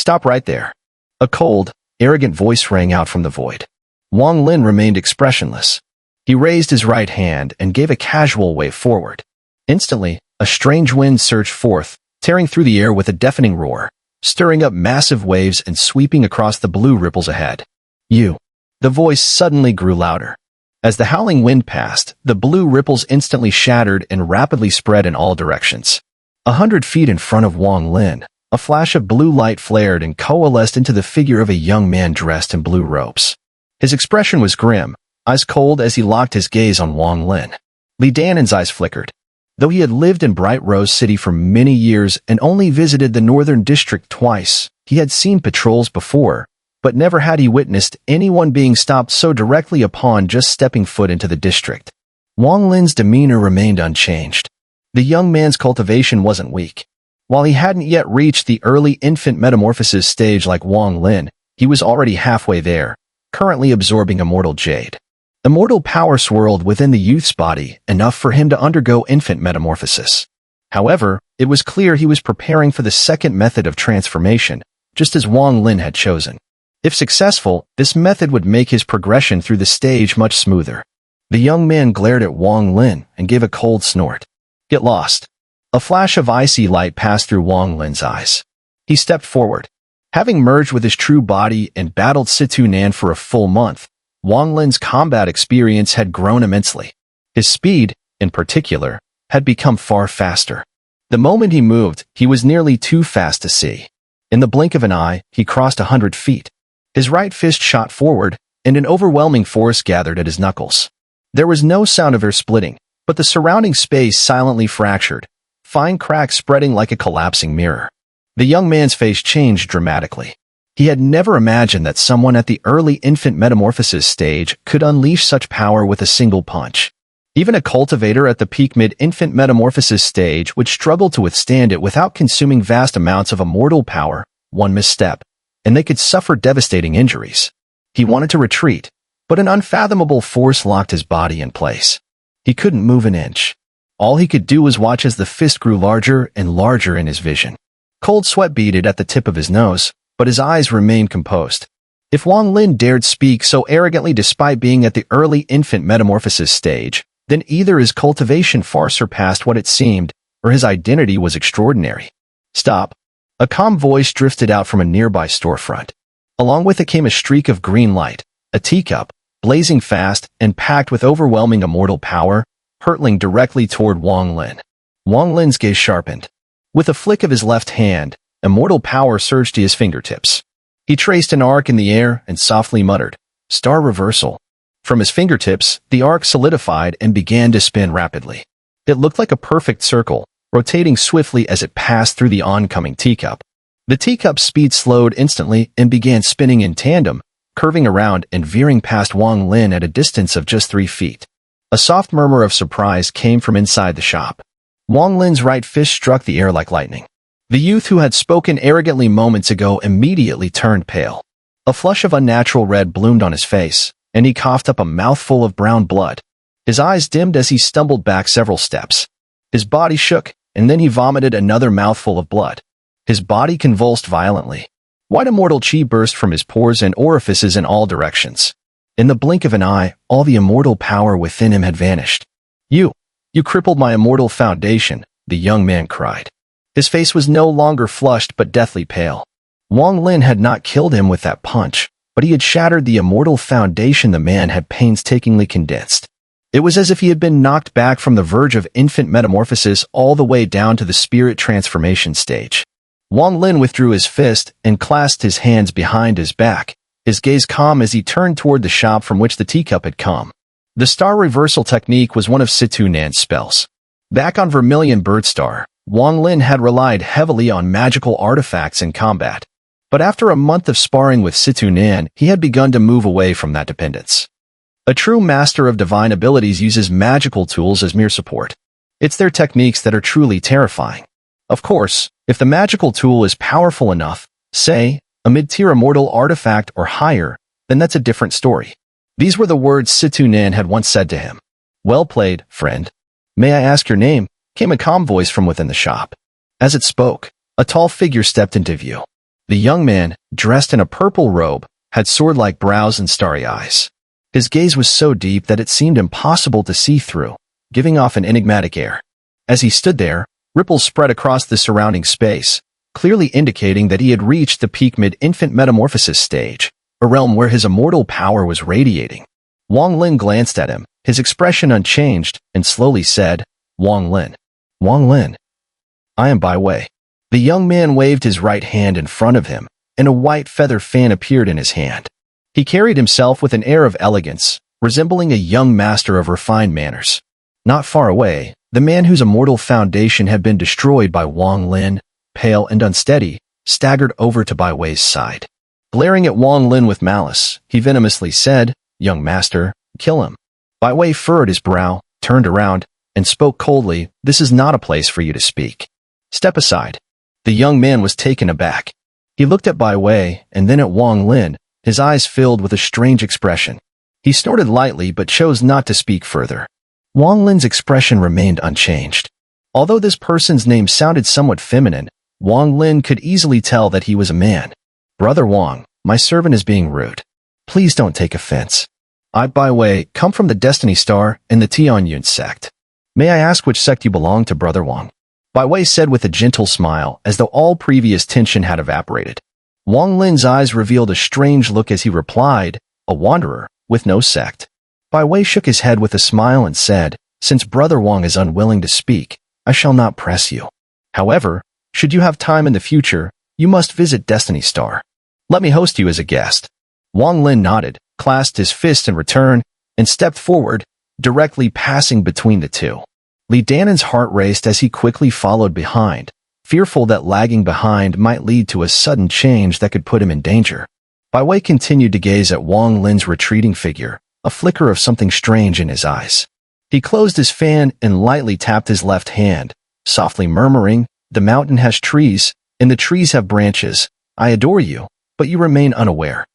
Stop right there. A cold, arrogant voice rang out from the void. Wang Lin remained expressionless. He raised his right hand and gave a casual wave forward. Instantly, a strange wind surged forth, tearing through the air with a deafening roar, stirring up massive waves and sweeping across the blue ripples ahead. You. The voice suddenly grew louder. As the howling wind passed, the blue ripples instantly shattered and rapidly spread in all directions. 100 feet in front of Wang Lin, a flash of blue light flared and coalesced into the figure of a young man dressed in blue robes. His expression was grim, eyes cold as he locked his gaze on Wang Lin. Li Danan's eyes flickered. Though he had lived in Bright Rose City for many years and only visited the Northern District twice, he had seen patrols before, but never had he witnessed anyone being stopped so directly upon just stepping foot into the district. Wang Lin's demeanor remained unchanged. The young man's cultivation wasn't weak. While he hadn't yet reached the early infant metamorphosis stage like Wang Lin, he was already halfway there, currently absorbing immortal jade. Immortal power swirled within the youth's body, enough for him to undergo infant metamorphosis. However, it was clear he was preparing for the second method of transformation, just as Wang Lin had chosen. If successful, this method would make his progression through the stage much smoother. The young man glared at Wang Lin and gave a cold snort. Get lost. A flash of icy light passed through Wang Lin's eyes. He stepped forward. Having merged with his true body and battled Xun'er for a full month, Wang Lin's combat experience had grown immensely. His speed, in particular, had become far faster. The moment he moved, he was nearly too fast to see. In the blink of an eye, he crossed 100 feet. His right fist shot forward, and an overwhelming force gathered at his knuckles. There was no sound of air splitting, but the surrounding space silently fractured, fine cracks spreading like a collapsing mirror. The young man's face changed dramatically. He had never imagined that someone at the early infant metamorphosis stage could unleash such power with a single punch. Even a cultivator at the peak mid-infant metamorphosis stage would struggle to withstand it without consuming vast amounts of immortal power, one misstep, and they could suffer devastating injuries. He wanted to retreat, but an unfathomable force locked his body in place. He couldn't move an inch. All he could do was watch as the fist grew larger and larger in his vision. Cold sweat beaded at the tip of his nose, but his eyes remained composed. If Wang Lin dared speak so arrogantly despite being at the early infant metamorphosis stage, then either his cultivation far surpassed what it seemed, or his identity was extraordinary. Stop. A calm voice drifted out from a nearby storefront. Along with it came a streak of green light, a teacup, blazing fast and packed with overwhelming immortal power, hurtling directly toward Wang Lin. Wang Lin's gaze sharpened. With a flick of his left hand, immortal power surged to his fingertips. He traced an arc in the air and softly muttered, "Star reversal." From his fingertips, the arc solidified and began to spin rapidly. It looked like a perfect circle, rotating swiftly as it passed through the oncoming teacup. The teacup's speed slowed instantly and began spinning in tandem, curving around and veering past Wang Lin at a distance of just 3 feet. A soft murmur of surprise came from inside the shop. Wang Lin's right fist struck the air like lightning. The youth who had spoken arrogantly moments ago immediately turned pale. A flush of unnatural red bloomed on his face, and he coughed up a mouthful of brown blood. His eyes dimmed as he stumbled back several steps. His body shook, and then he vomited another mouthful of blood. His body convulsed violently. White immortal chi burst from his pores and orifices in all directions. In the blink of an eye, all the immortal power within him had vanished. You crippled my immortal foundation," the young man cried. His face was no longer flushed but deathly pale. Wang Lin had not killed him with that punch, but he had shattered the immortal foundation the man had painstakingly condensed. It was as if he had been knocked back from the verge of infant metamorphosis all the way down to the spirit transformation stage. Wang Lin withdrew his fist and clasped his hands behind his back, his gaze calm as he turned toward the shop from which the teacup had come. The star reversal technique was one of Xun'er's spells. Back on Vermilion Birdstar, Wang Lin had relied heavily on magical artifacts in combat. But after a month of sparring with Xun'er, he had begun to move away from that dependence. A true master of divine abilities uses magical tools as mere support. It's their techniques that are truly terrifying. Of course, if the magical tool is powerful enough, say, a mid-tier immortal artifact or higher, then that's a different story. These were the words Xun'er had once said to him. "Well played, friend. May I ask your name?" came a calm voice from within the shop. As it spoke, a tall figure stepped into view. The young man, dressed in a purple robe, had sword-like brows and starry eyes. His gaze was so deep that it seemed impossible to see through, giving off an enigmatic air. As he stood there, ripples spread across the surrounding space, clearly indicating that he had reached the peak mid-infant metamorphosis stage, a realm where his immortal power was radiating. Wang Lin glanced at him, his expression unchanged, and slowly said, "Wang Lin. Wang Lin. I am Bai Wei." The young man waved his right hand in front of him, and a white feather fan appeared in his hand. He carried himself with an air of elegance, resembling a young master of refined manners. Not far away, the man whose immortal foundation had been destroyed by Wang Lin, pale and unsteady, staggered over to Bai Wei's side. Glaring at Wang Lin with malice, he venomously said, "Young master, kill him." Bai Wei furrowed his brow, turned around, and spoke coldly, "This is not a place for you to speak. Step aside." The young man was taken aback. He looked at Bai Wei and then at Wang Lin, his eyes filled with a strange expression. He snorted lightly but chose not to speak further. Wang Lin's expression remained unchanged. Although this person's name sounded somewhat feminine, Wang Lin could easily tell that he was a man. "Brother Wang, my servant is being rude. Please don't take offense. I, Bai Wei, come from the Destiny Star and the Tianyun sect. May I ask which sect you belong to, Brother Wang?" Bai Wei said with a gentle smile, as though all previous tension had evaporated. Wang Lin's eyes revealed a strange look as he replied, "A wanderer, with no sect." Bai Wei shook his head with a smile and said, "Since Brother Wang is unwilling to speak, I shall not press you. However, should you have time in the future, you must visit Destiny Star. Let me host you as a guest." Wang Lin nodded, clasped his fist in return, and stepped forward, directly passing between the two. Li Danan's heart raced as he quickly followed behind, fearful that lagging behind might lead to a sudden change that could put him in danger. Bai Wei continued to gaze at Wang Lin's retreating figure, a flicker of something strange in his eyes. He closed his fan and lightly tapped his left hand, softly murmuring, "The mountain has trees, and the trees have branches. I adore you, but you remain unaware."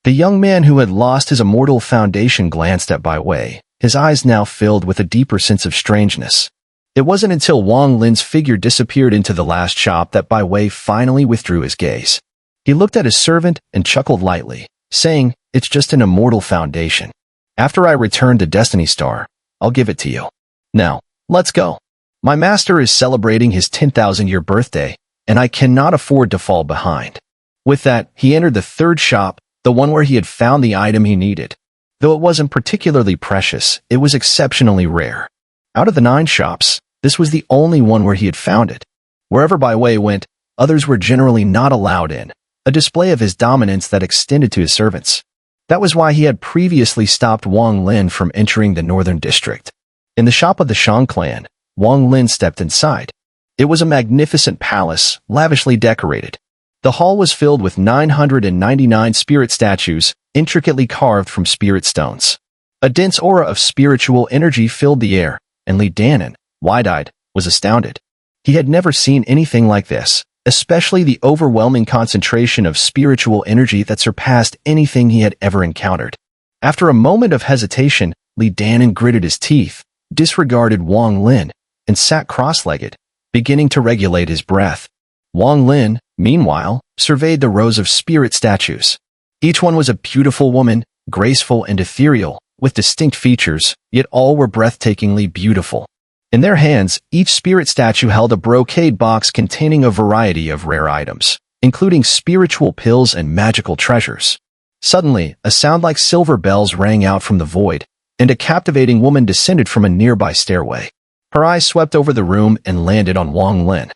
The young man who had lost his immortal foundation glanced at Bai Wei, his eyes now filled with a deeper sense of strangeness. It wasn't until Wang Lin's figure disappeared into the last shop that Bai Wei finally withdrew his gaze. He looked at his servant and chuckled lightly, saying, "It's just an immortal foundation. After I return to Destiny Star, I'll give it to you. Now, let's go. My master is celebrating his 10,000-year birthday, and I cannot afford to fall behind." With that, he entered the third shop, the one where he had found the item he needed. Though it wasn't particularly precious, it was exceptionally rare. Out of the 9 shops, this was the only one where he had found it. Wherever Bai Wei went, others were generally not allowed in, a display of his dominance that extended to his servants. That was why he had previously stopped Wang Lin from entering the northern district. In the shop of the Shang clan, Wang Lin stepped inside. It was a magnificent palace, lavishly decorated. The hall was filled with 999 spirit statues, intricately carved from spirit stones. A dense aura of spiritual energy filled the air, and Li Danan, wide-eyed, was astounded. He had never seen anything like this, especially the overwhelming concentration of spiritual energy that surpassed anything he had ever encountered. After a moment of hesitation, Li Danan gritted his teeth, disregarded Wang Lin, and sat cross-legged, beginning to regulate his breath. Wang Lin, meanwhile, surveyed the rows of spirit statues. Each one was a beautiful woman, graceful and ethereal, with distinct features, yet all were breathtakingly beautiful. In their hands, each spirit statue held a brocade box containing a variety of rare items, including spiritual pills and magical treasures. Suddenly, a sound like silver bells rang out from the void, and a captivating woman descended from a nearby stairway. Her eyes swept over the room and landed on Wang Lin.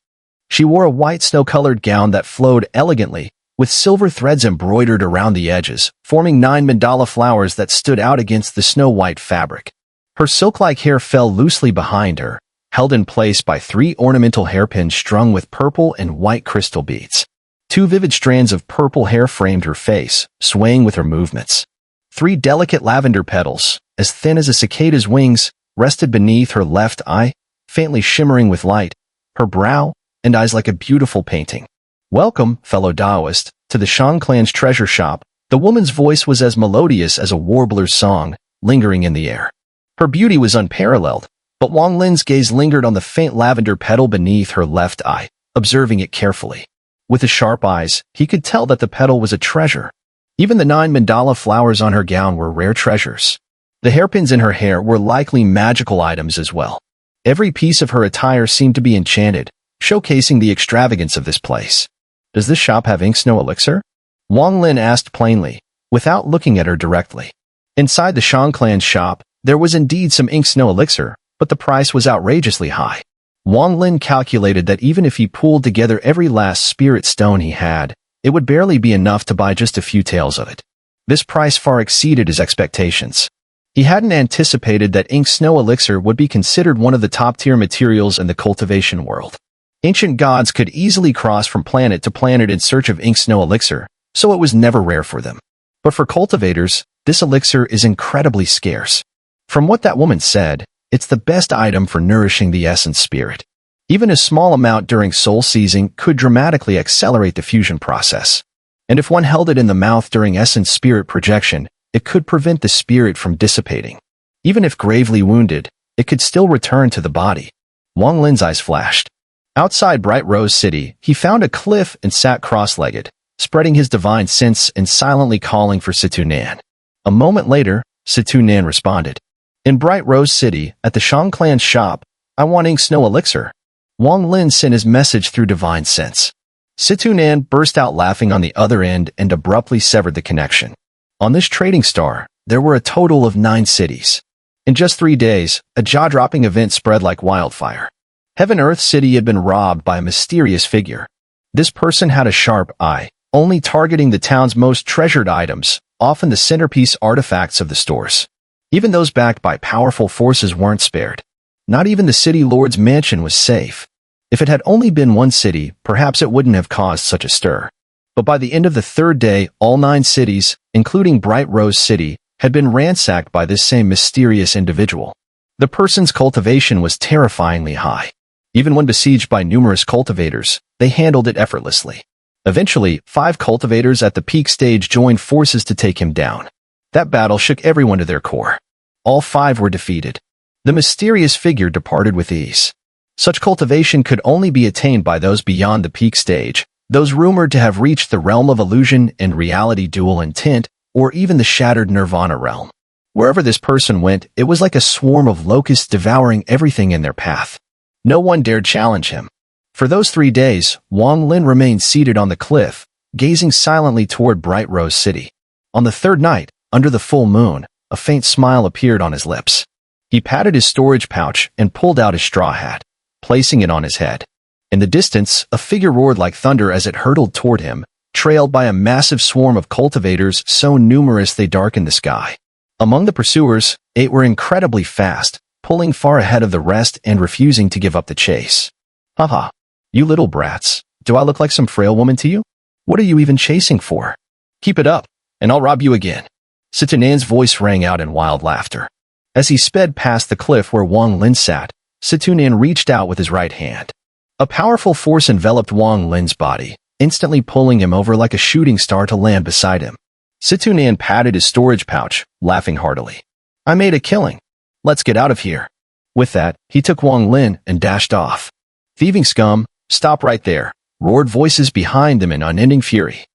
She wore a white snow-colored gown that flowed elegantly, with silver threads embroidered around the edges, forming 9 mandala flowers that stood out against the snow-white fabric. Her silk-like hair fell loosely behind her, held in place by 3 ornamental hairpins strung with purple and white crystal beads. 2 vivid strands of purple hair framed her face, swaying with her movements. 3 delicate lavender petals, as thin as a cicada's wings, rested beneath her left eye, faintly shimmering with light, her brow and eyes like a beautiful painting. "Welcome, fellow Taoist, to the Shang clan's treasure shop." The woman's voice was as melodious as a warbler's song, lingering in the air. Her beauty was unparalleled, but Wang Lin's gaze lingered on the faint lavender petal beneath her left eye, observing it carefully. With his sharp eyes, he could tell that the petal was a treasure. Even the 9 mandala flowers on her gown were rare treasures. The hairpins in her hair were likely magical items as well. Every piece of her attire seemed to be enchanted, showcasing the extravagance of this place. "Does this shop have ink snow elixir?" Wang Lin asked plainly, without looking at her directly. Inside the Shang clan's shop, there was indeed some ink snow elixir, but the price was outrageously high. Wang Lin calculated that even if he pooled together every last spirit stone he had, it would barely be enough to buy just a few taels of it. This price far exceeded his expectations. He hadn't anticipated that ink snow elixir would be considered one of the top-tier materials in the cultivation world. Ancient gods could easily cross from planet to planet in search of ink snow elixir, so it was never rare for them. But for cultivators, this elixir is incredibly scarce. From what that woman said, it's the best item for nourishing the essence spirit. Even a small amount during soul seizing could dramatically accelerate the fusion process. And if one held it in the mouth during essence spirit projection, it could prevent the spirit from dissipating. Even if gravely wounded, it could still return to the body. Wang Lin's eyes flashed. Outside Bright Rose City, he found a cliff and sat cross-legged, spreading his divine sense and silently calling for Xun'er. A moment later, Xun'er responded. "In Bright Rose City, at the Shang clan's shop, I want ink snow elixir." Wang Lin sent his message through divine sense. Xun'er burst out laughing on the other end and abruptly severed the connection. On this trading star, there were a total of 9 cities. In just 3 days, a jaw-dropping event spread like wildfire. Heaven Earth City had been robbed by a mysterious figure. This person had a sharp eye, only targeting the town's most treasured items, often the centerpiece artifacts of the stores. Even those backed by powerful forces weren't spared. Not even the city lord's mansion was safe. If it had only been one city, perhaps it wouldn't have caused such a stir. But by the end of the 3rd day, all 9 cities, including Bright Rose City, had been ransacked by this same mysterious individual. The person's cultivation was terrifyingly high. Even when besieged by numerous cultivators, they handled it effortlessly. Eventually, 5 cultivators at the peak stage joined forces to take him down. That battle shook everyone to their core. All 5 were defeated. The mysterious figure departed with ease. Such cultivation could only be attained by those beyond the peak stage, those rumored to have reached the realm of illusion and reality dual intent, or even the shattered nirvana realm. Wherever this person went, it was like a swarm of locusts devouring everything in their path. No one dared challenge him. For those 3 days, Wang Lin remained seated on the cliff, gazing silently toward Bright Rose City. On the 3rd night, under the full moon, a faint smile appeared on his lips. He patted his storage pouch and pulled out his straw hat, placing it on his head. In the distance, a figure roared like thunder as it hurtled toward him, trailed by a massive swarm of cultivators so numerous they darkened the sky. Among the pursuers, 8 were incredibly fast, pulling far ahead of the rest and refusing to give up the chase. "Haha, you little brats, do I look like some frail woman to you? What are you even chasing for? Keep it up, and I'll rob you again." Xun'er's voice rang out in wild laughter. As he sped past the cliff where Wang Lin sat, Xun'er reached out with his right hand. A powerful force enveloped Wang Lin's body, instantly pulling him over like a shooting star to land beside him. Xun'er patted his storage pouch, laughing heartily. "I made a killing. Let's get out of here." With that, he took Wang Lin and dashed off. "Thieving scum, stop right there," roared voices behind them in unending fury.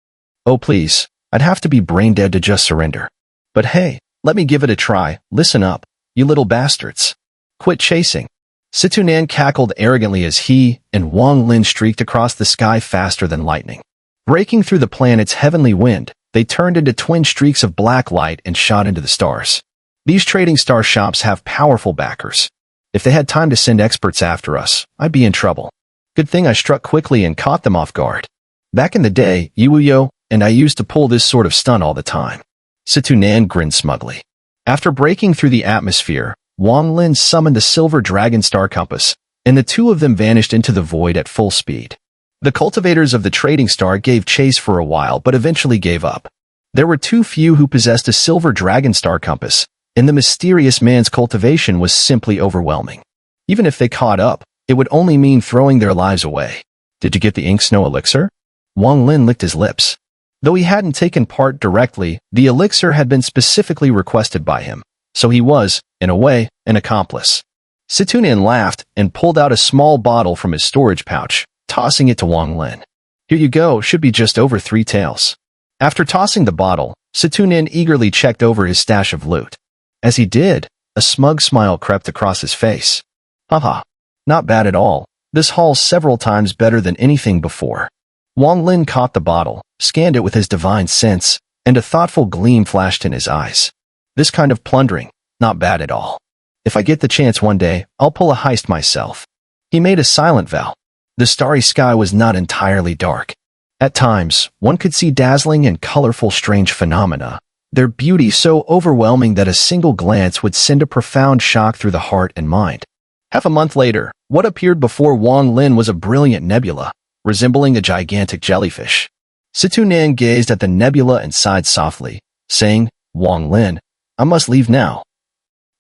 "Oh please, I'd have to be brain dead to just surrender. But hey, let me give it a try. Listen up, you little bastards. Quit chasing." Xun'er cackled arrogantly as he and Wang Lin streaked across the sky faster than lightning. Breaking through the planet's heavenly wind, they turned into twin streaks of black light and shot into the stars. These trading star shops have powerful backers. If they had time to send experts after us, I'd be in trouble. Good thing I struck quickly and caught them off guard. Back in the day, Yuyo and I used to pull this sort of stunt all the time. Xun'er grinned smugly. After breaking through the atmosphere, Wang Lin summoned the silver dragon star compass, and the 2 of them vanished into the void at full speed. The cultivators of the trading star gave chase for a while but eventually gave up. There were too few who possessed a silver dragon star compass, and the mysterious man's cultivation was simply overwhelming. Even if they caught up, it would only mean throwing their lives away. "Did you get the ink snow elixir?" Wang Lin licked his lips. Though he hadn't taken part directly, the elixir had been specifically requested by him, so he was, in a way, an accomplice. Xun'er laughed and pulled out a small bottle from his storage pouch, tossing it to Wang Lin. Here you go, should be just over 3 taels. After tossing the bottle, Xun'er eagerly checked over his stash of loot. As he did, a smug smile crept across his face. Haha, not bad at all. This haul's several times better than anything before. Wang Lin caught the bottle, scanned it with his divine sense, and a thoughtful gleam flashed in his eyes. This kind of plundering, not bad at all. If I get the chance one day, I'll pull a heist myself. He made a silent vow. The starry sky was not entirely dark. At times, one could see dazzling and colorful strange phenomena, their beauty so overwhelming that a single glance would send a profound shock through the heart and mind. Half a month later, what appeared before Wang Lin was a brilliant nebula, resembling a gigantic jellyfish. Xun'er gazed at the nebula and sighed softly, saying, Wang Lin, I must leave now.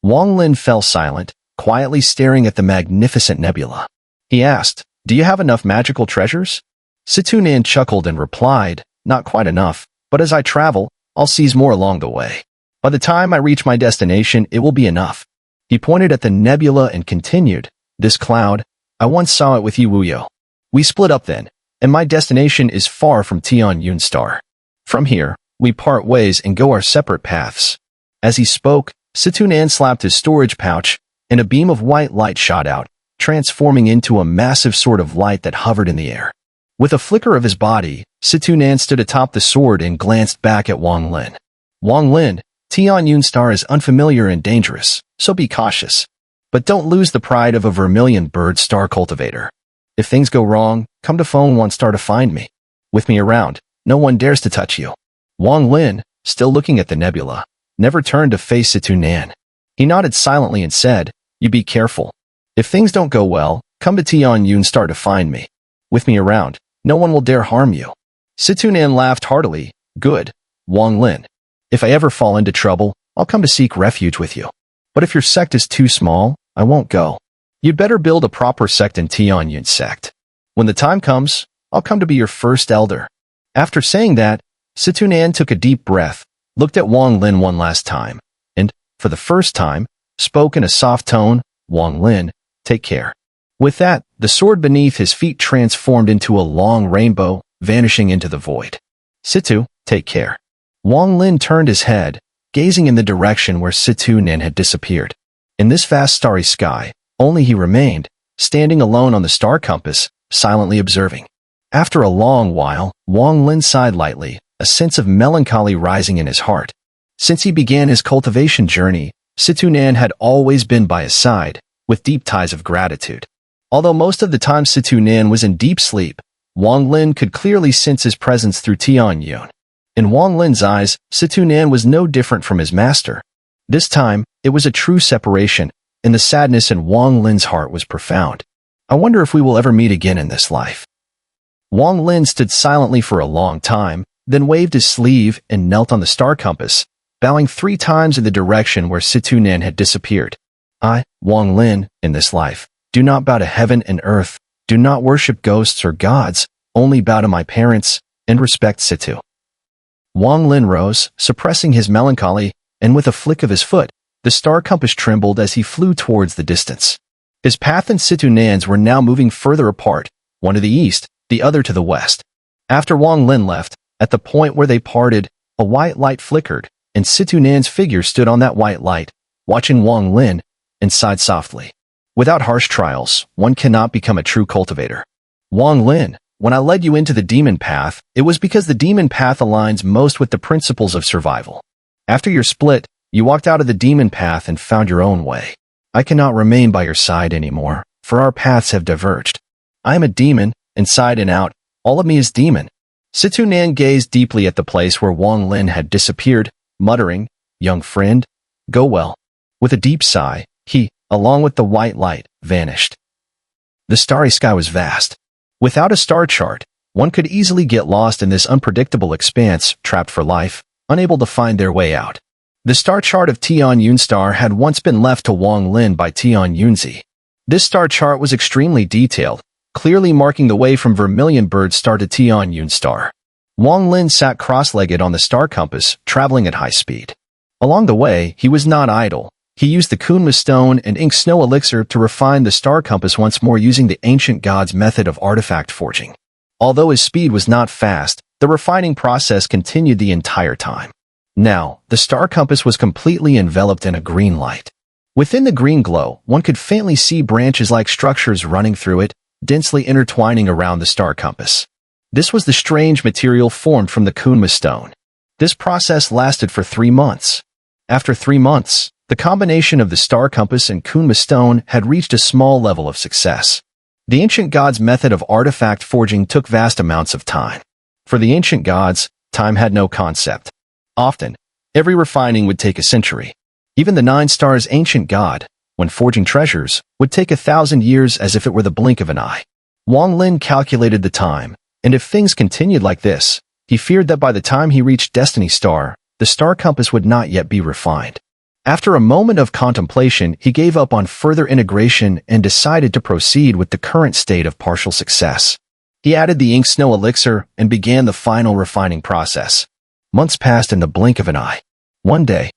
Wang Lin fell silent, quietly staring at the magnificent nebula. He asked, Do you have enough magical treasures? Xun'er chuckled and replied, Not quite enough, but as I travel, I'll seize more along the way. By the time I reach my destination, it will be enough. He pointed at the nebula and continued, This cloud, I once saw it with you, Wuyo. We split up then, and my destination is far from Tianyun Star. From here, we part ways and go our separate paths. As he spoke, Xun'er slapped his storage pouch, and a beam of white light shot out, transforming into a massive sword of light that hovered in the air. With a flicker of his body, Xun'er stood atop the sword and glanced back at Wang Lin. Wang Lin, Tianyun Star is unfamiliar and dangerous, so be cautious. But don't lose the pride of a vermilion bird star cultivator. If things go wrong, come to Phone 1 Star to find me. With me around, no one dares to touch you. Wang Lin, still looking at the nebula, never turned to face Xun'er. He nodded silently and said, You be careful. If things don't go well, come to Tianyun Star to find me. With me around, no one will dare harm you. Xun'er laughed heartily. Good, Wang Lin. If I ever fall into trouble, I'll come to seek refuge with you. But if your sect is too small, I won't go. You'd better build a proper sect in Tianyun sect. When the time comes, I'll come to be your first elder. After saying that, Xun'er took a deep breath, looked at Wang Lin one last time, and, for the first time, spoke in a soft tone, Wang Lin, take care. With that, the sword beneath his feet transformed into a long rainbow, vanishing into the void. Situ, take care. Wang Lin turned his head, gazing in the direction where Xun'er had disappeared. In this vast starry sky, only he remained, standing alone on the star compass, silently observing. After a long while, Wang Lin sighed lightly, a sense of melancholy rising in his heart. Since he began his cultivation journey, Xun'er had always been by his side, with deep ties of gratitude. Although most of the time Xun'er was in deep sleep, Wang Lin could clearly sense his presence through Tianyun. In Wang Lin's eyes, Xun'er was no different from his master. This time, it was a true separation, and the sadness in Wang Lin's heart was profound. I wonder if we will ever meet again in this life. Wang Lin stood silently for a long time, then waved his sleeve and knelt on the star compass, bowing 3 times in the direction where Xun'er had disappeared. I, Wang Lin, in this life, do not bow to heaven and earth, do not worship ghosts or gods, only bow to my parents, and respect Situ. Wang Lin rose, suppressing his melancholy, and with a flick of his foot, the star compass trembled as he flew towards the distance. His path and Xun'er's were now moving further apart, one to the east, the other to the west. After Wang Lin left, at the point where they parted, a white light flickered, and Xun'er's figure stood on that white light, watching Wang Lin, and sighed softly. Without harsh trials, one cannot become a true cultivator. Wang Lin, when I led you into the demon path, it was because the demon path aligns most with the principles of survival. After your split, you walked out of the demon path and found your own way. I cannot remain by your side anymore, for our paths have diverged. I am a demon, inside and out, all of me is demon. Xun'er gazed deeply at the place where Wang Lin had disappeared, muttering, Young friend, go well. With a deep sigh, he, along with the white light, vanished. The starry sky was vast. Without a star chart, one could easily get lost in this unpredictable expanse, trapped for life, unable to find their way out. The star chart of Tianyun Star had once been left to Wang Lin by Tianyunzi. This star chart was extremely detailed, clearly marking the way from Vermilion Bird Star to Tianyun Star. Wang Lin sat cross-legged on the star compass, traveling at high speed. Along the way, he was not idle. He used the Kunma stone and ink snow elixir to refine the star compass once more using the ancient god's method of artifact forging. Although his speed was not fast, the refining process continued the entire time. Now, the star compass was completely enveloped in a green light. Within the green glow, one could faintly see branches-like structures running through it, densely intertwining around the star compass. This was the strange material formed from the Xun'er stone. This process lasted for 3 months. After 3 months, the combination of the star compass and Xun'er stone had reached a small level of success. The ancient gods' method of artifact forging took vast amounts of time. For the ancient gods, time had no concept. Often, every refining would take a century. Even the 9 stars' ancient god, when forging treasures, would take 1,000 years as if it were the blink of an eye. Wang Lin calculated the time, and if things continued like this, he feared that by the time he reached Destiny Star, the star compass would not yet be refined. After a moment of contemplation, he gave up on further integration and decided to proceed with the current state of partial success. He added the ink snow elixir and began the final refining process. Months passed in the blink of an eye. One day,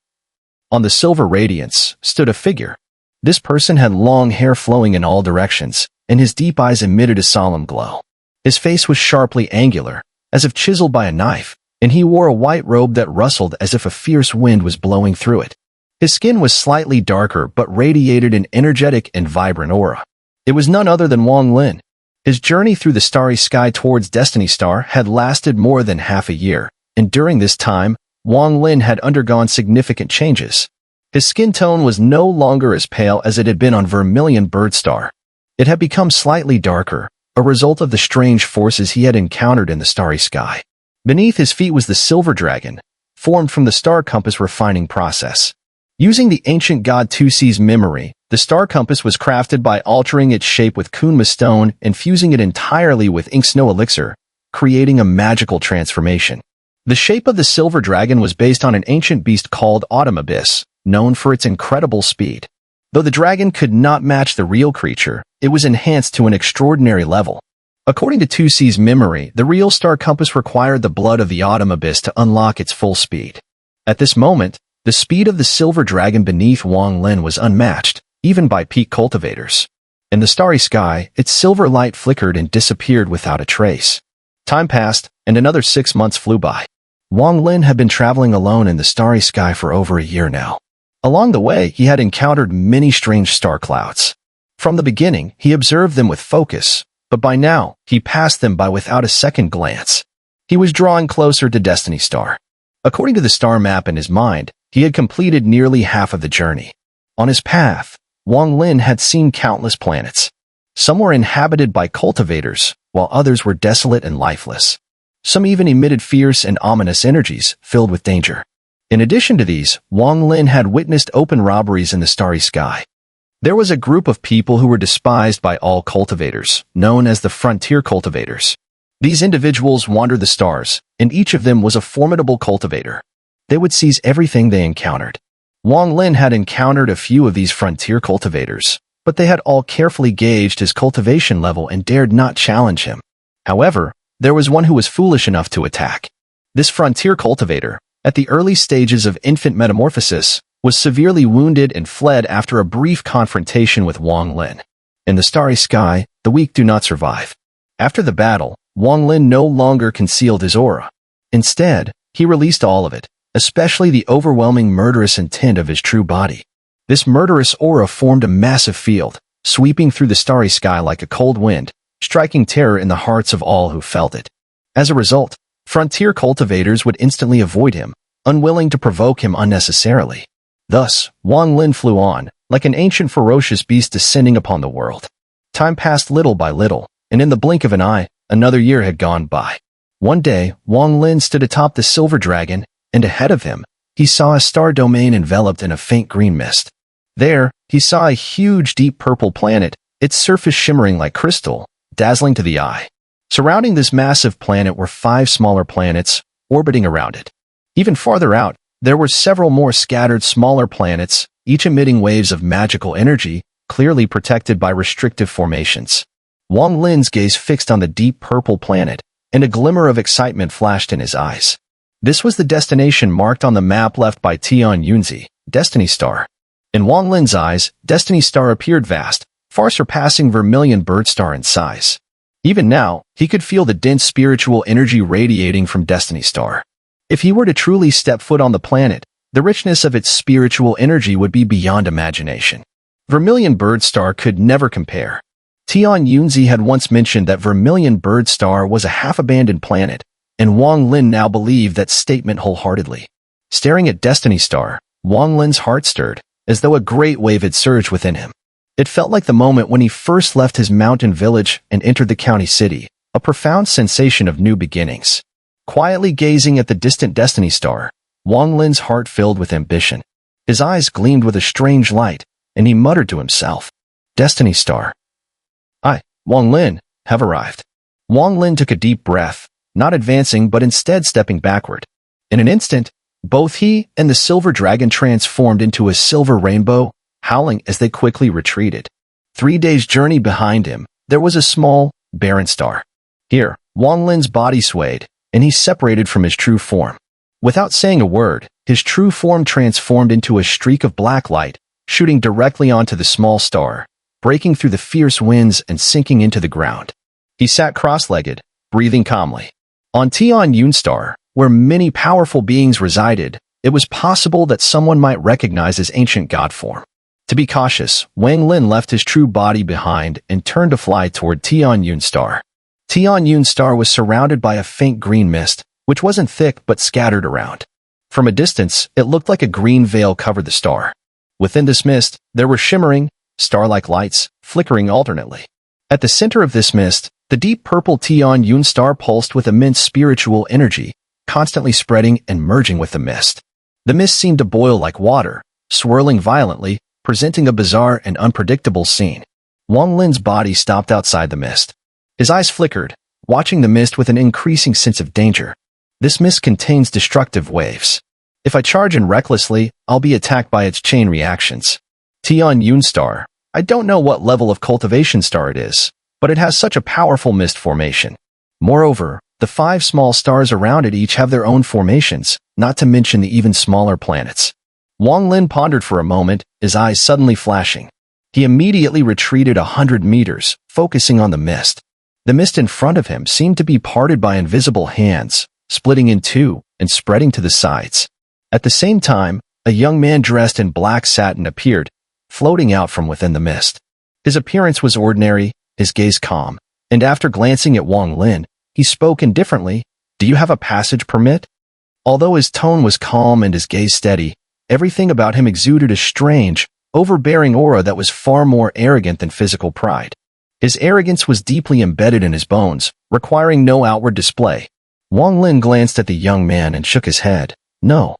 on the silver radiance, stood a figure. This person had long hair flowing in all directions, and his deep eyes emitted a solemn glow. His face was sharply angular, as if chiseled by a knife, and he wore a white robe that rustled as if a fierce wind was blowing through it. His skin was slightly darker but radiated an energetic and vibrant aura. It was none other than Wang Lin. His journey through the starry sky towards Destiny Star had lasted more than half a year, and during this time, Wang Lin had undergone significant changes. His skin tone was no longer as pale as it had been on Vermilion Birdstar. It had become slightly darker, a result of the strange forces he had encountered in the starry sky. Beneath his feet was the silver dragon, formed from the star compass refining process. Using the ancient god Tusi's memory, the star compass was crafted by altering its shape with Xun'er stone and fusing it entirely with ink snow elixir, creating a magical transformation. The shape of the silver dragon was based on an ancient beast called Autumn Abyss, known for its incredible speed. Though the dragon could not match the real creature, it was enhanced to an extraordinary level. According to Tusi's memory, the real star compass required the blood of the Autumn Abyss to unlock its full speed. At this moment, the speed of the silver dragon beneath Wang Lin was unmatched, even by peak cultivators. In the starry sky, its silver light flickered and disappeared without a trace. Time passed, and another 6 months flew by. Wang Lin had been traveling alone in the starry sky for over a year now. Along the way, he had encountered many strange star clouds. From the beginning, he observed them with focus, but by now, he passed them by without a second glance. He was drawing closer to Destiny Star. According to the star map in his mind, he had completed nearly half of the journey. On his path, Wang Lin had seen countless planets. Some were inhabited by cultivators, while others were desolate and lifeless. Some even emitted fierce and ominous energies, filled with danger. In addition to these, Wang Lin had witnessed open robberies in the starry sky. There was a group of people who were despised by all cultivators, known as the frontier cultivators. These individuals wandered the stars, and each of them was a formidable cultivator. They would seize everything they encountered. Wang Lin had encountered a few of these frontier cultivators, but they had all carefully gauged his cultivation level and dared not challenge him. However, there was one who was foolish enough to attack. This frontier cultivator, at the early stages of infant metamorphosis, was severely wounded and fled after a brief confrontation with Wang Lin. In the starry sky, the weak do not survive. After the battle, Wang Lin no longer concealed his aura. Instead, he released all of it, especially the overwhelming murderous intent of his true body. This murderous aura formed a massive field, sweeping through the starry sky like a cold wind, striking terror in the hearts of all who felt it. As a result, frontier cultivators would instantly avoid him, unwilling to provoke him unnecessarily. Thus, Wang Lin flew on, like an ancient ferocious beast descending upon the world. Time passed little by little, and in the blink of an eye, another year had gone by. One day, Wang Lin stood atop the silver dragon, and ahead of him, he saw a star domain enveloped in a faint green mist. There, he saw a huge deep purple planet, its surface shimmering like crystal, dazzling to the eye. Surrounding this massive planet were 5 smaller planets, orbiting around it. Even farther out, there were several more scattered smaller planets, each emitting waves of magical energy, clearly protected by restrictive formations. Wang Lin's gaze fixed on the deep purple planet, and a glimmer of excitement flashed in his eyes. This was the destination marked on the map left by Tian Yunzi, Destiny Star. In Wang Lin's eyes, Destiny Star appeared vast, far surpassing Vermilion Birdstar in size. Even now, he could feel the dense spiritual energy radiating from Destiny Star. If he were to truly step foot on the planet, the richness of its spiritual energy would be beyond imagination. Vermilion Bird Star could never compare. Tian Yunzi had once mentioned that Vermilion Bird Star was a half-abandoned planet, and Wang Lin now believed that statement wholeheartedly. Staring at Destiny Star, Wang Lin's heart stirred, as though a great wave had surged within him. It felt like the moment when he first left his mountain village and entered the county city, a profound sensation of new beginnings. Quietly gazing at the distant Destiny Star, Wang Lin's heart filled with ambition. His eyes gleamed with a strange light, and he muttered to himself, "Destiny Star. I, Wang Lin, have arrived." Wang Lin took a deep breath, not advancing but instead stepping backward. In an instant, both he and the silver dragon transformed into a silver rainbow, howling as they quickly retreated. 3 days' journey behind him, there was a small, barren star. Here, Wang Lin's body swayed, and he separated from his true form. Without saying a word, his true form transformed into a streak of black light, shooting directly onto the small star, breaking through the fierce winds and sinking into the ground. He sat cross-legged, breathing calmly. On Tian Yun Star, where many powerful beings resided, it was possible that someone might recognize his ancient god form. To be cautious, Wang Lin left his true body behind and turned to fly toward Tian Yun Star. Tian Yun Star was surrounded by a faint green mist, which wasn't thick but scattered around. From a distance, it looked like a green veil covered the star. Within this mist, there were shimmering, star-like lights, flickering alternately. At the center of this mist, the deep purple Tian Yun Star pulsed with immense spiritual energy, constantly spreading and merging with the mist. The mist seemed to boil like water, swirling violently, presenting a bizarre and unpredictable scene. Wang Lin's body stopped outside the mist. His eyes flickered, watching the mist with an increasing sense of danger. This mist contains destructive waves. If I charge in recklessly, I'll be attacked by its chain reactions. Tian Yun Star. I don't know what level of cultivation star it is, but it has such a powerful mist formation. Moreover, the 5 small stars around it each have their own formations, not to mention the even smaller planets. Wang Lin pondered for a moment, his eyes suddenly flashing. He immediately retreated 100 meters, focusing on the mist. The mist in front of him seemed to be parted by invisible hands, splitting in two and spreading to the sides. At the same time, a young man dressed in black satin appeared, floating out from within the mist. His appearance was ordinary, his gaze calm, and after glancing at Wang Lin, he spoke indifferently, "Do you have a passage permit?" Although his tone was calm and his gaze steady, everything about him exuded a strange, overbearing aura that was far more arrogant than physical pride. His arrogance was deeply embedded in his bones, requiring no outward display. Wang Lin glanced at the young man and shook his head. "No."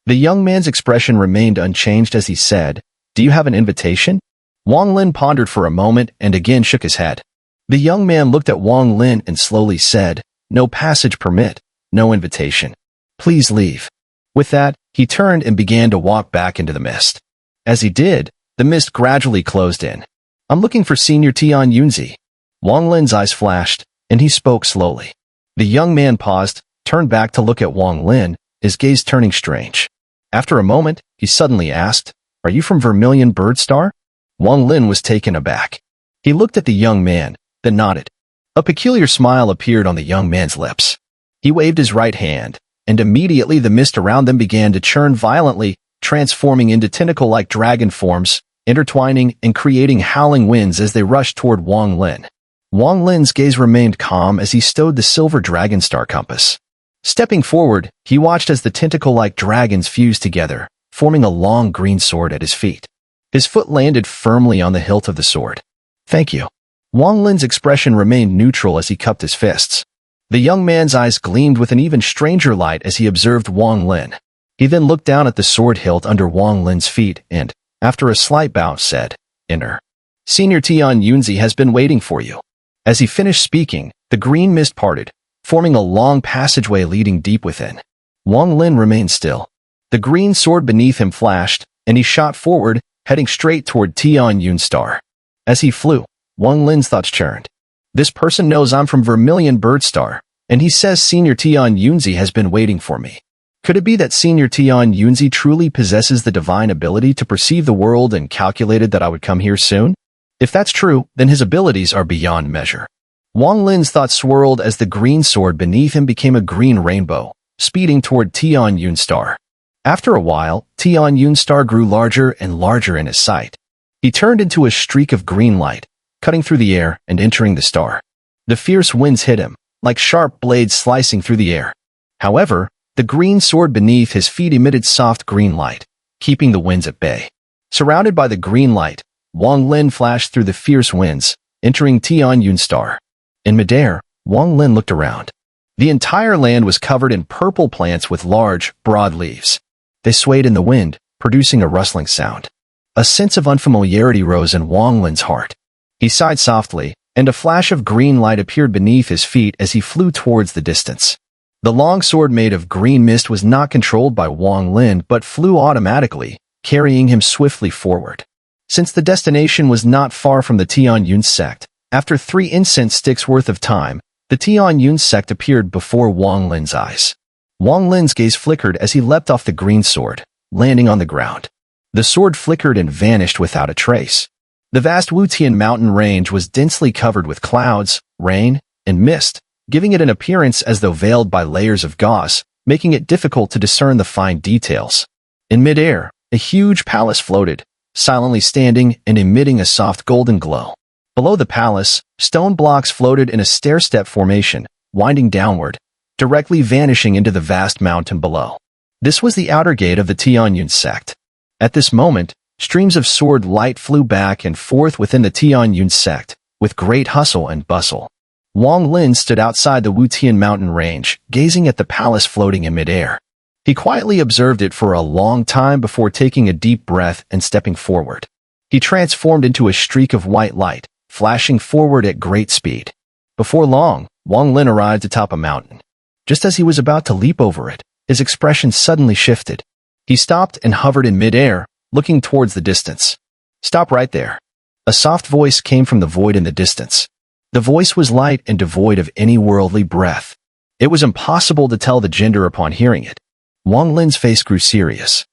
The young man's expression remained unchanged as he said, "Do you have an invitation?" Wang Lin pondered for a moment and again shook his head. The young man looked at Wang Lin and slowly said, "No passage permit, no invitation. Please leave." With that, he turned and began to walk back into the mist. As he did, the mist gradually closed in. "I'm looking for Senior Tian Yunzi." Wang Lin's eyes flashed, and he spoke slowly. The young man paused, turned back to look at Wang Lin, his gaze turning strange. After a moment, he suddenly asked, "Are you from Vermilion Bird Star?" Wang Lin was taken aback. He looked at the young man, then nodded. A peculiar smile appeared on the young man's lips. He waved his right hand, and immediately the mist around them began to churn violently, transforming into tentacle-like dragon forms, intertwining and creating howling winds as they rushed toward Wang Lin. Wang Lin's gaze remained calm as he stowed the silver dragon star compass. Stepping forward, he watched as the tentacle-like dragons fused together, forming a long green sword at his feet. His foot landed firmly on the hilt of the sword. "Thank you." Wang Lin's expression remained neutral as he cupped his fists. The young man's eyes gleamed with an even stranger light as he observed Wang Lin. He then looked down at the sword hilt under Wang Lin's feet and, after a slight bow, said, "Xun'er. Senior Tian Yunzi has been waiting for you." As he finished speaking, the green mist parted, forming a long passageway leading deep within. Wang Lin remained still. The green sword beneath him flashed, and he shot forward, heading straight toward Tian Yun Star. As he flew, Wang Lin's thoughts churned. This person knows I'm from Vermilion Bird Star, and he says Senior Tian Yunzi has been waiting for me. Could it be that Senior Tian Yunzi truly possesses the divine ability to perceive the world and calculated that I would come here soon? If that's true, then his abilities are beyond measure. Wang Lin's thoughts swirled as the green sword beneath him became a green rainbow, speeding toward Tian Yun's star. After a while, Tian Yun's star grew larger and larger in his sight. He turned into a streak of green light, cutting through the air and entering the star. The fierce winds hit him, like sharp blades slicing through the air. However, the green sword beneath his feet emitted soft green light, keeping the winds at bay. Surrounded by the green light, Wang Lin flashed through the fierce winds, entering Tian Yun's star. In midair, Wang Lin looked around. The entire land was covered in purple plants with large, broad leaves. They swayed in the wind, producing a rustling sound. A sense of unfamiliarity rose in Wang Lin's heart. He sighed softly, and a flash of green light appeared beneath his feet as he flew towards the distance. The long sword made of green mist was not controlled by Wang Lin but flew automatically, carrying him swiftly forward. Since the destination was not far from the Tian Yun sect, after 3 incense sticks worth of time, the Tian Yun sect appeared before Wang Lin's eyes. Wang Lin's gaze flickered as he leapt off the green sword, landing on the ground. The sword flickered and vanished without a trace. The vast Wutian mountain range was densely covered with clouds, rain, and mist, giving it an appearance as though veiled by layers of gauze, making it difficult to discern the fine details. In midair, a huge palace floated, silently standing and emitting a soft golden glow. Below the palace, stone blocks floated in a stair-step formation, winding downward, directly vanishing into the vast mountain below. This was the outer gate of the Tian Yun sect. At this moment, streams of sword light flew back and forth within the Tian Yun sect, with great hustle and bustle. Wang Lin stood outside the Wutian mountain range, gazing at the palace floating in midair. He quietly observed it for a long time before taking a deep breath and stepping forward. He transformed into a streak of white light, flashing forward at great speed. Before long, Wang Lin arrived atop a mountain. Just as he was about to leap over it, his expression suddenly shifted. He stopped and hovered in midair, looking towards the distance. "Stop right there." A soft voice came from the void in the distance. The voice was light and devoid of any worldly breath. It was impossible to tell the gender upon hearing it. Wang Lin's face grew serious.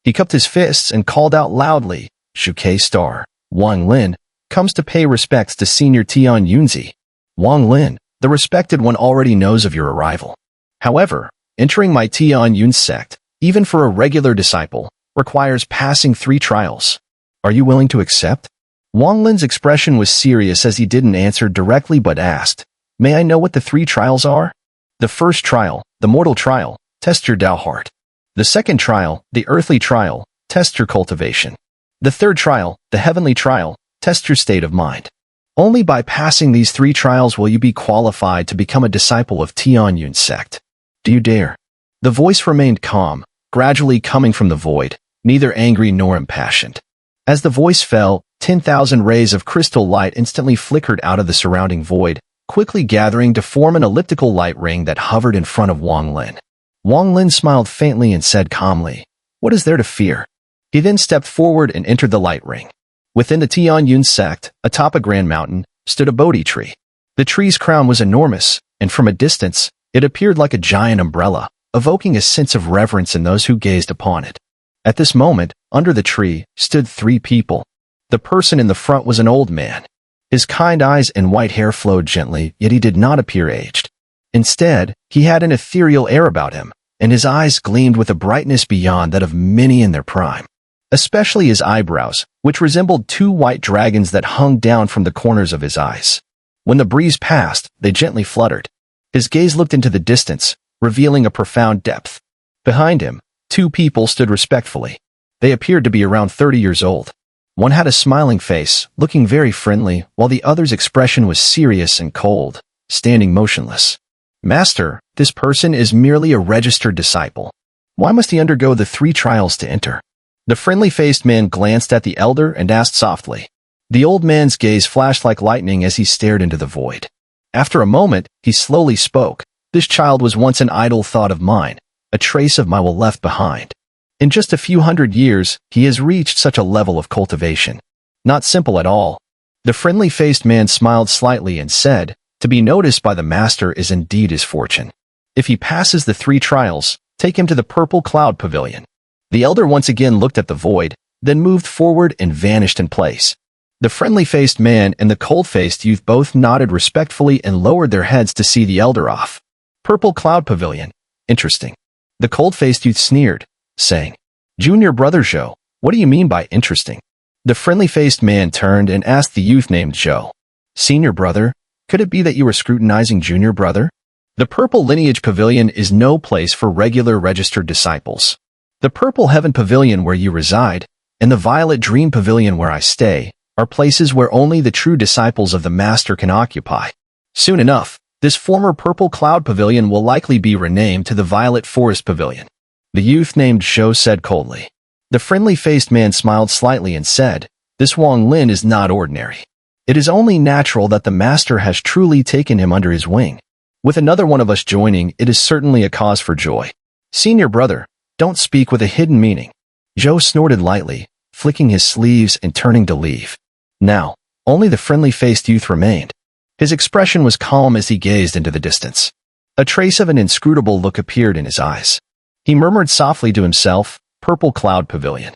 He cupped his fists and called out loudly, "Shuke Star, Wang Lin, comes to pay respects to Senior Tian Yunzi. Wang Lin, the respected one already knows of your arrival. However, entering my Tian Yun sect, even for a regular disciple, requires passing 3 trials. Are you willing to accept?" Wang Lin's expression was serious as he didn't answer directly but asked, "May I know what the 3 trials are?" "The first trial, the mortal trial, test your Tao heart. The second trial, the earthly trial, test your cultivation. The third trial, the heavenly trial, test your state of mind. Only by passing these 3 trials will you be qualified to become a disciple of Tian Yun sect. Do you dare?" The voice remained calm, gradually coming from the void, neither angry nor impassioned. As the voice fell, 10,000 rays of crystal light instantly flickered out of the surrounding void, quickly gathering to form an elliptical light ring that hovered in front of Wang Lin. Wang Lin smiled faintly and said calmly, "What is there to fear?" He then stepped forward and entered the light ring. Within the Tian Yun sect, atop a grand mountain, stood a Bodhi tree. The tree's crown was enormous, and from a distance, it appeared like a giant umbrella, evoking a sense of reverence in those who gazed upon it. At this moment, under the tree, stood 3 people. The person in the front was an old man. His kind eyes and white hair flowed gently, yet he did not appear aged. Instead, he had an ethereal air about him, and his eyes gleamed with a brightness beyond that of many in their prime. Especially his eyebrows, which resembled 2 white dragons that hung down from the corners of his eyes. When the breeze passed, they gently fluttered. His gaze looked into the distance, revealing a profound depth. Behind him, 2 people stood respectfully. They appeared to be around 30 years old. One had a smiling face, looking very friendly, while the other's expression was serious and cold, standing motionless. "Master, this person is merely a registered disciple. Why must he undergo the 3 trials to enter?" The friendly-faced man glanced at the elder and asked softly. The old man's gaze flashed like lightning as he stared into the void. After a moment, he slowly spoke. "This child was once an idle thought of mine, a trace of my will left behind. In just a few hundred years, he has reached such a level of cultivation. Not simple at all." The friendly-faced man smiled slightly and said, "To be noticed by the master is indeed his fortune. If he passes the 3 trials, take him to the purple cloud pavilion." The elder once again looked at the void, then moved forward and vanished in place. The friendly-faced man and the cold-faced youth both nodded respectfully and lowered their heads to see the elder off. Purple Cloud Pavilion. Interesting. The cold-faced youth sneered, saying, Junior brother Zhou, what do you mean by interesting? The friendly-faced man turned and asked the youth named Zhou. Senior brother, could it be that you were scrutinizing junior brother? The Purple Lineage Pavilion is no place for regular registered disciples. The Purple Heaven Pavilion where you reside, and the Violet Dream Pavilion where I stay, are places where only the true disciples of the Master can occupy. Soon enough, this former Purple Cloud Pavilion will likely be renamed to the Violet Forest Pavilion. The youth named Zhou said coldly. The friendly-faced man smiled slightly and said, This Wang Lin is not ordinary. It is only natural that the Master has truly taken him under his wing. With another one of us joining, it is certainly a cause for joy. Senior brother, don't speak with a hidden meaning. Zhou snorted lightly, flicking his sleeves and turning to leave. Now, only the friendly-faced youth remained. His expression was calm as he gazed into the distance. A trace of an inscrutable look appeared in his eyes. He murmured softly to himself, Purple Cloud Pavilion.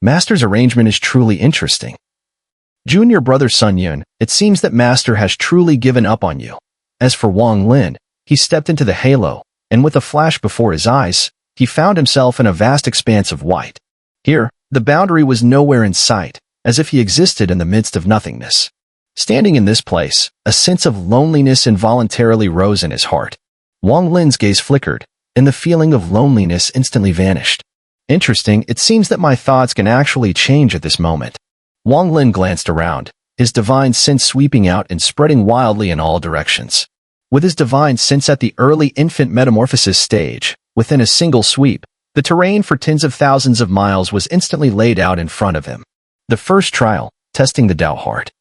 Master's arrangement is truly interesting. Junior brother Sun Yun, it seems that Master has truly given up on you. As for Wang Lin, he stepped into the halo, and with a flash before his eyes, he found himself in a vast expanse of white. Here, the boundary was nowhere in sight, as if he existed in the midst of nothingness. Standing in this place, a sense of loneliness involuntarily rose in his heart. Wang Lin's gaze flickered, and the feeling of loneliness instantly vanished. Interesting, it seems that my thoughts can actually change at this moment. Wang Lin glanced around, his divine sense sweeping out and spreading wildly in all directions. With his divine sense at the early infant metamorphosis stage, within a single sweep, the terrain for tens of thousands of miles was instantly laid out in front of him. The first trial, testing the Dao heart.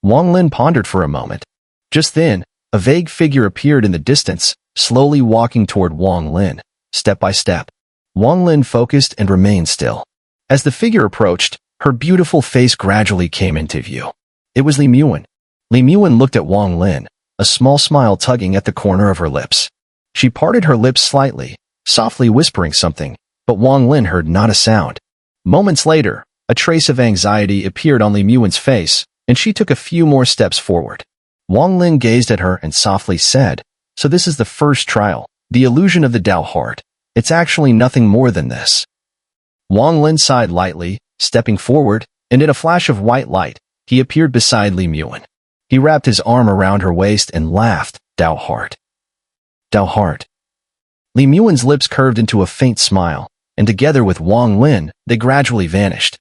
Wang Lin pondered for a moment. Just then, a vague figure appeared in the distance, slowly walking toward Wang Lin, step by step. Wang Lin focused and remained still. As the figure approached, her beautiful face gradually came into view. It was Li Muan. Li Muan looked at Wang Lin, a small smile tugging at the corner of her lips. She parted her lips slightly, softly whispering something, but Wang Lin heard not a sound. Moments later, a trace of anxiety appeared on Li Muan's face, and she took a few more steps forward. Wang Lin gazed at her and softly said, So this is the first trial, the illusion of the Dao heart. It's actually nothing more than this. Wang Lin sighed lightly, stepping forward, and in a flash of white light, he appeared beside Li Muan. He wrapped his arm around her waist and laughed, Dao heart. Dao heart. Li Muan's lips curved into a faint smile, and together with Wang Lin, they gradually vanished.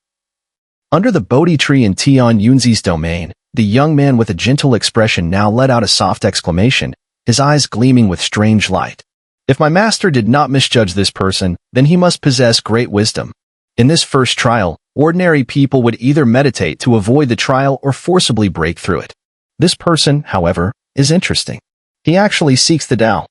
Under the Bodhi tree in Tian Yunzi's domain, the young man with a gentle expression now let out a soft exclamation, his eyes gleaming with strange light. If my master did not misjudge this person, then he must possess great wisdom. In this first trial, ordinary people would either meditate to avoid the trial or forcibly break through it. This person, however, is interesting. He actually seeks the Tao.